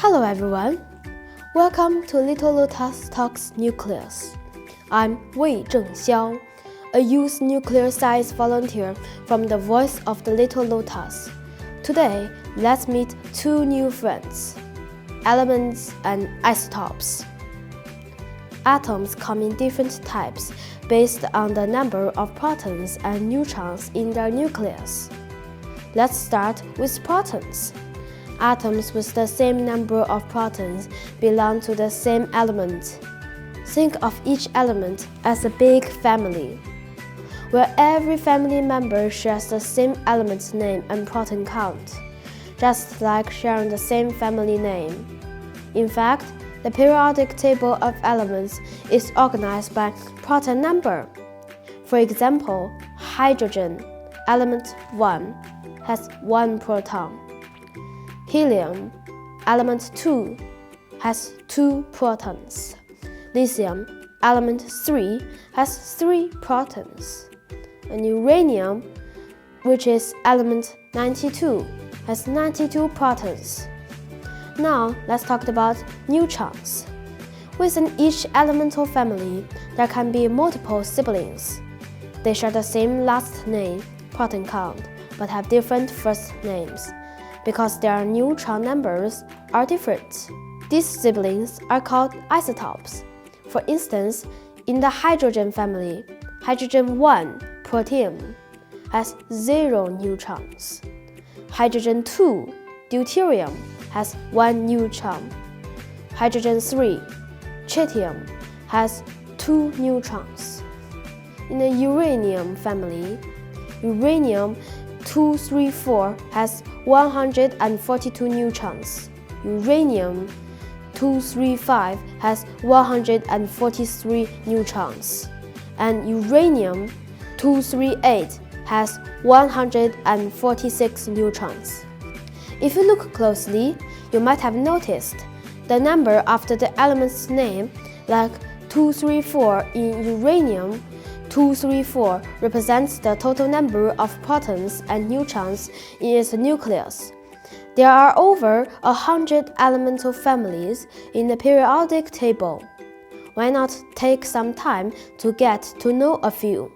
Hello everyone, welcome to Lotus Talks Nucleus. I'm Wei Zhengxiao, a youth nuclear science volunteer from the Voice of the Little Lotus. Today, let's meet two new friends, elements and isotopes. Atoms come in different types based on the number of protons and neutrons in their nucleus. Let's start with protons. Atoms with the same number of protons belong to the same element. Think of each element as a big family, where every family member shares the same element name and proton count, just like sharing the same family name. In fact, the periodic table of elements is organized by proton number. For example, hydrogen, element 1, has 1 proton. Helium, element 2, has 2 protons. Lithium, element 3, has 3 protons. And uranium, which is element 92, has 92 protons. Now, let's talk about neutrons. Within each elemental family, there can be multiple siblings. They share the same last name, proton count, but have different first names, because their neutron numbers are different. These siblings are called isotopes. For instance, in the hydrogen family, hydrogen-1, protium, has 0 neutrons. Hydrogen-2, deuterium, has 1 neutron. Hydrogen-3, tritium, has 2 neutrons. In the uranium family, uranium-234 has 142 neutrons. Uranium-235 has 143 neutrons. And uranium-238 has 146 neutrons. If you look closely, you might have noticed the number after the element's name, like 234 in uranium. 234 represents the total number of protons and neutrons in its nucleus. There are over 100 elemental families in the periodic table. Why not take some time to get to know a few?